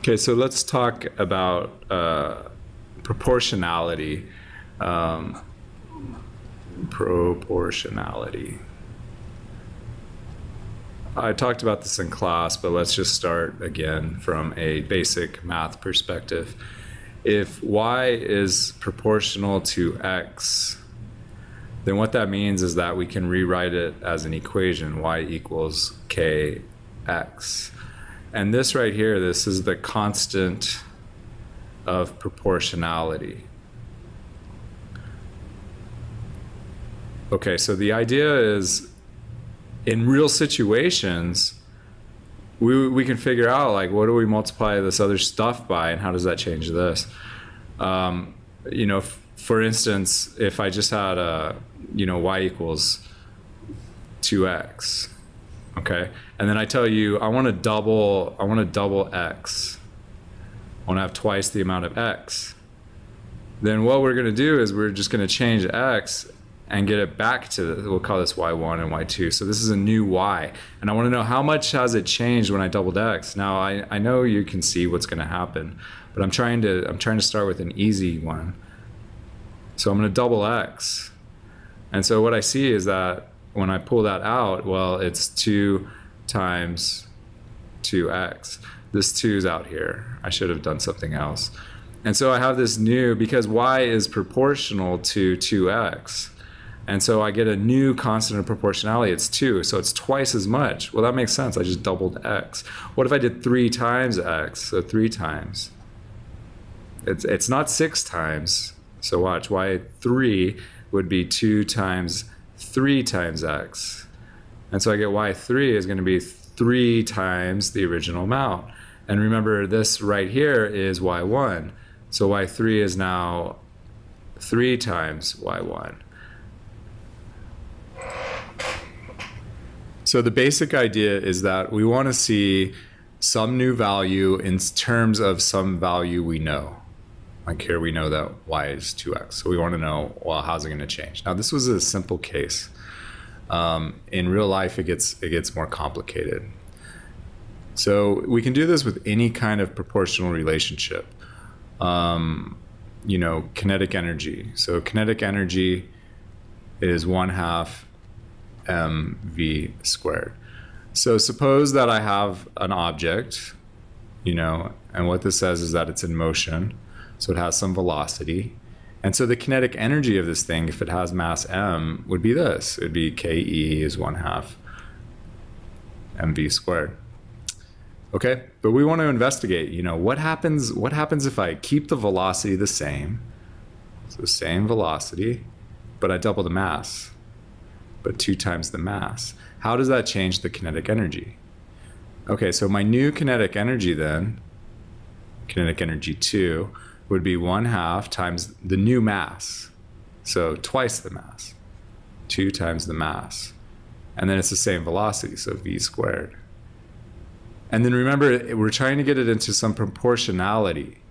Okay, so let's talk about proportionality. Proportionality. I talked about this in class, but let's just start again from a basic math perspective. If y is proportional to x, then what that means is that we can rewrite it as an equation, y equals kx. And this right here, this is the constant of proportionality. Okay, so the idea is, in real situations, we can figure out, like, what do we multiply this other stuff by, and how does that change this? For instance, if I just had y equals 2x, okay, and then I tell you I want to double x. I want to have twice the amount of x. Then what we're going to do is we're just going to change x and get it back to, we'll call this y1 and y2. So this is a new y. And I want to know how much has it changed when I doubled x. Now I know you can see what's going to happen, but I'm trying to start with an easy one. So I'm going to double x. And so what I see is that when I pull that out, well, it's 2 times 2x. This 2 is out here. I should have done something else. And so I have this new, because y is proportional to 2x. And so I get a new constant of proportionality. It's 2, so it's twice as much. Well, that makes sense. I just doubled x. What if I did 3 times x? So 3 times. It's not 6 times. So watch, y3 would be 2 times 3 times x. And so I get y3 is going to be 3 times the original amount. And remember, this right here is y1. So y3 is now 3 times y1. So the basic idea is that we want to see some new value in terms of some value we know. Like here we know that y is 2x. So we want to know, well, how's it going to change? Now this was a simple case. In real life, it gets more complicated. So we can do this with any kind of proportional relationship. Kinetic energy. So kinetic energy is 1/2 mv squared. So suppose that I have an object, and what this says is that it's in motion. So it has some velocity. And so the kinetic energy of this thing, if it has mass m, would be this. It would be Ke is 1/2 mv squared. Okay, but we want to investigate, what happens if I keep the velocity the same, so same velocity, but I double the mass, but 2 times the mass. How does that change the kinetic energy? Okay, so my new kinetic energy then, kinetic energy 2, would be 1/2 times the new mass, so twice the mass, 2 times the mass, and then it's the same velocity, so v squared. And then remember, we're trying to get it into some proportionality.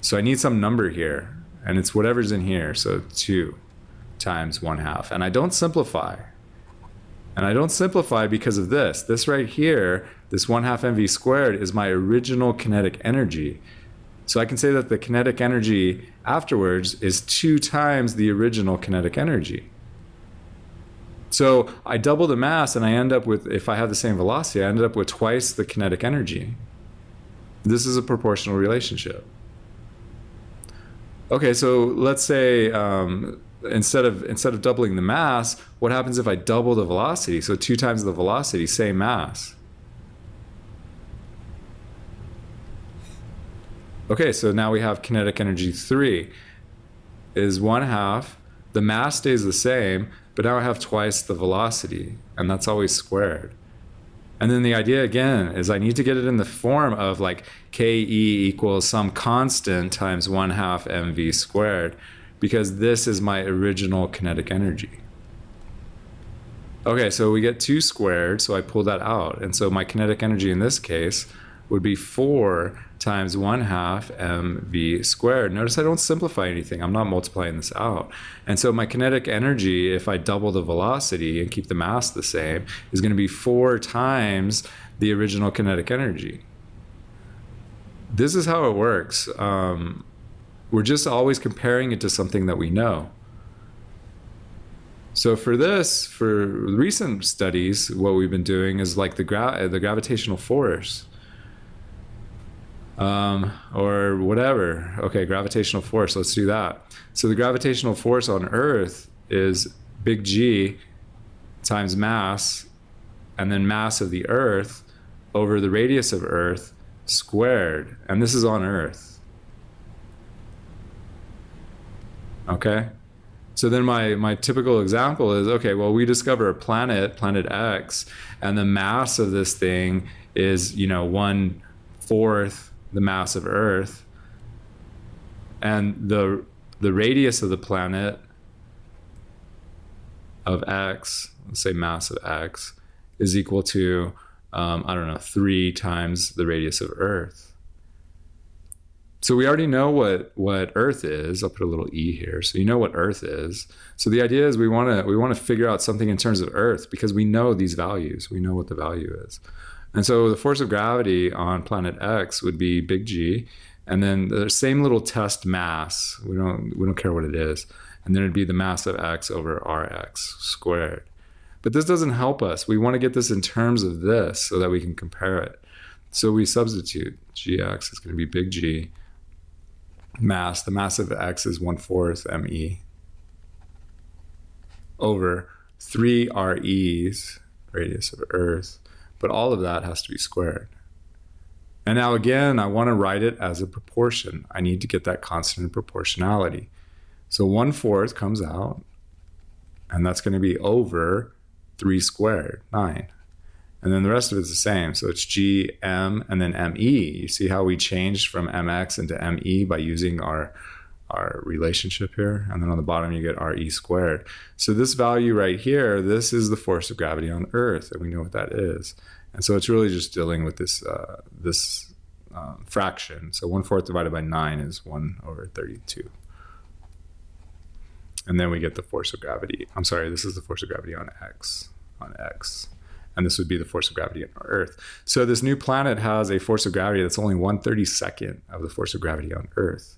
So I need some number here, and it's whatever's in here. So 2 times 1/2. And I don't simplify. And I don't simplify because of this. This right here, this 1/2 mv squared is my original kinetic energy. So I can say that the kinetic energy afterwards is 2 times the original kinetic energy. So I double the mass and I end up with, if I have the same velocity, I ended up with twice the kinetic energy. This is a proportional relationship. Okay, so let's say instead of doubling the mass, what happens if I double the velocity? So 2 times the velocity, same mass. Okay, so now we have kinetic energy 3 is 1/2. The mass stays the same, but now I have twice the velocity, and that's always squared. And then the idea again is I need to get it in the form of like Ke equals some constant times 1/2 mv squared, because this is my original kinetic energy. Okay, so we get 2 squared, so I pull that out. And so my kinetic energy in this case would be 4 times 1/2 mv squared. Notice I don't simplify anything. I'm not multiplying this out. And so my kinetic energy, if I double the velocity and keep the mass the same, is going to be 4 times the original kinetic energy. this is how it works. We're just always comparing it to something that we know. So for recent studies, what we've been doing is like the gravitational force, or whatever. Okay, gravitational force. Let's do that. So the gravitational force on Earth is big G times mass, and then mass of the Earth over the radius of Earth squared. And this is on Earth. Okay? So then my typical example is, okay, well, we discover a planet X, and the mass of this thing is, 1/4 the mass of Earth. And the radius of the planet of X, let's say mass of X, is equal to, 3 times the radius of Earth. So we already know what Earth is. I'll put a little E here. So you know what Earth is. So the idea is we want to figure out something in terms of Earth because we know these values. We know what the value is. And so the force of gravity on planet X would be big G, and then the same little test mass. We don't care what it is. And then it'd be the mass of X over Rx squared. But this doesn't help us. We want to get this in terms of this so that we can compare it. So we substitute. Gx is going to be big G. Mass, the mass of X is 1/4 me over 3 REs, radius of Earth, but all of that has to be squared. And now again, I want to write it as a proportion. I need to get that constant in proportionality. So 1/4 comes out, and that's going to be over 3 squared, 9. And then the rest of it's the same. So it's G, M, and then ME. You see how we changed from MX into ME by using our relationship here? And then on the bottom, you get RE squared. So this value right here, this is the force of gravity on Earth, and we know what that is. And so it's really just dealing with this fraction. So 1/4 divided by 9 is 1/32. And then we get the force of gravity. I'm sorry, this is the force of gravity on X. And this would be the force of gravity on Earth. So this new planet has a force of gravity that's only 1/32 of the force of gravity on Earth.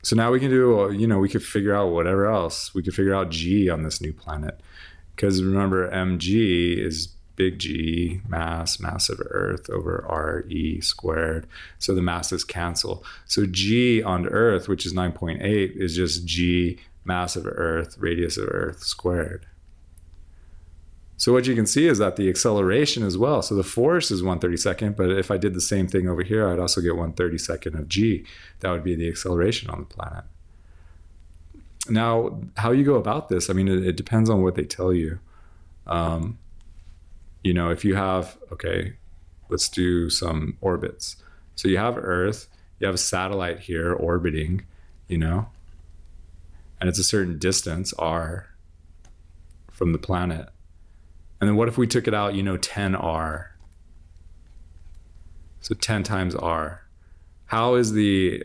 So now we can do, we could figure out whatever else. We could figure out G on this new planet. Because remember, mg is big G, mass of Earth over RE squared. So the masses cancel. So G on Earth, which is 9.8, is just G, mass of Earth, radius of Earth squared. So what you can see is that the acceleration as well. So the force is 1/32, but if I did the same thing over here, I'd also get 1/32 of G. That would be the acceleration on the planet. Now, how you go about this, I mean, it depends on what they tell you. If you have, okay, let's do some orbits. So you have Earth, you have a satellite here orbiting, and it's a certain distance, r, from the planet. And then what if we took it out, 10 r? So 10 times r. How is the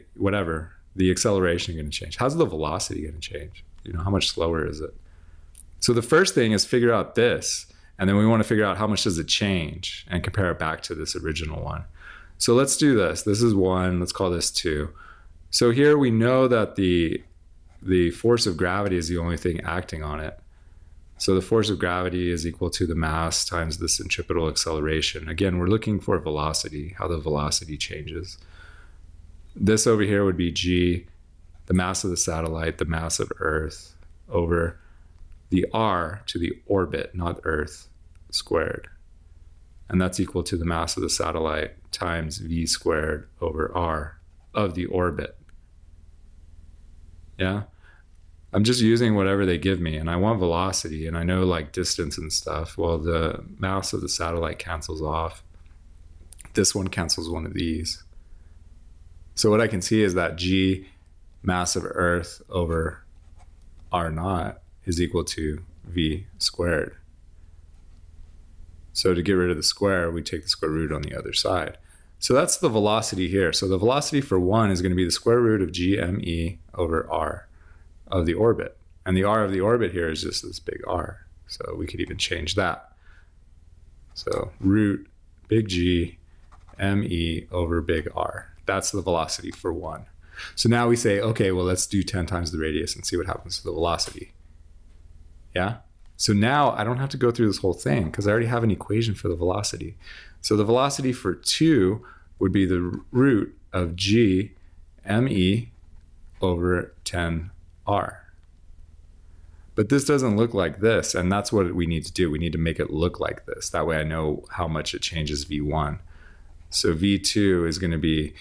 acceleration going to change? How's the velocity going to change? How much slower is it? So the first thing is figure out this. And then we want to figure out how much does it change and compare it back to this original one. So let's do this. This is 1. Let's call this 2. So here we know that the force of gravity is the only thing acting on it. So the force of gravity is equal to the mass times the centripetal acceleration. Again, we're looking for velocity, how the velocity changes. This over here would be G, the mass of the satellite, the mass of Earth, over the r to the orbit, not Earth, squared. And that's equal to the mass of the satellite times v squared over r of the orbit. Yeah? I'm just using whatever they give me, and I want velocity, and I know like distance and stuff. Well, the mass of the satellite cancels off. This one cancels one of these. So what I can see is that G, mass of Earth over r naught, is equal to v squared. So to get rid of the square, we take the square root on the other side. So that's the velocity here. So the velocity for 1 is going to be the square root of gme over r of the orbit. And the r of the orbit here is just this big R. So we could even change that. So root big G me over big R. That's the velocity for 1. So now we say, okay, well, let's do 10 times the radius and see what happens to the velocity. Yeah? So now I don't have to go through this whole thing because I already have an equation for the velocity. So the velocity for 2 would be the root of g me over 10r. But this doesn't look like this, and that's what we need to do. We need to make it look like this. That way I know how much it changes v1. So v2 is going to be,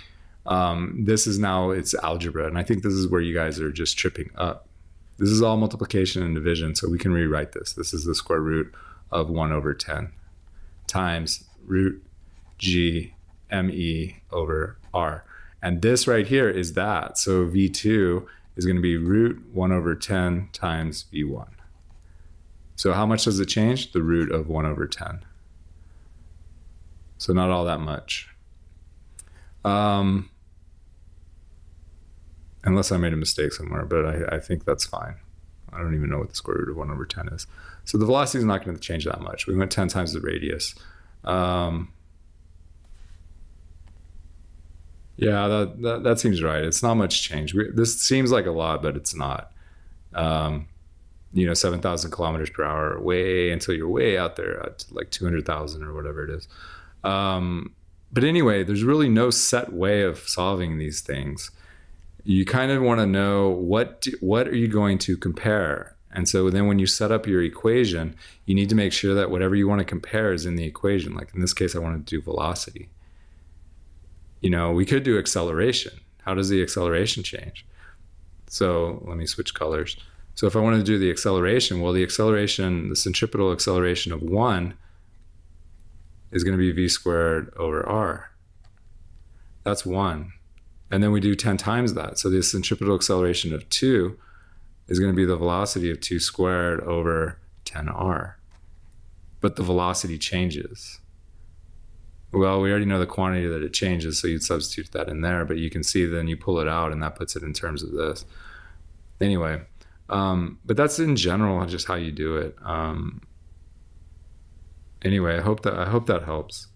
this is now, it's algebra, and I think this is where you guys are just tripping up. This is all multiplication and division, so we can rewrite this. This is the square root of 1 over 10 times root g me over r. And this right here is that. So v2 is going to be root 1 over 10 times v1. So how much does it change? The root of 1 over 10. So not all that much. Unless I made a mistake somewhere, but I think that's fine. I don't even know what the square root of 1 over 10 is. So the velocity is not going to change that much. We went 10 times the radius. Yeah, that seems right. It's not much change. This seems like a lot, but it's not. 7,000 kilometers per hour, way until you're way out there at like 200,000 or whatever it is. But anyway, there's really no set way of solving these things. You kind of want to know what are you going to compare. And so then when you set up your equation, you need to make sure that whatever you want to compare is in the equation. Like in this case, I wanted to do velocity. We could do acceleration. How does the acceleration change? So let me switch colors. So if I wanted to do the acceleration, well, the centripetal acceleration of 1 is going to be v squared over r. That's 1. And then we do 10 times that. So the centripetal acceleration of 2 is going to be the velocity of 2 squared over 10r. But the velocity changes. Well, we already know the quantity that it changes, so you'd substitute that in there, but you can see then you pull it out and that puts it in terms of this. Anyway, but that's in general just how you do it. Anyway, I hope that helps.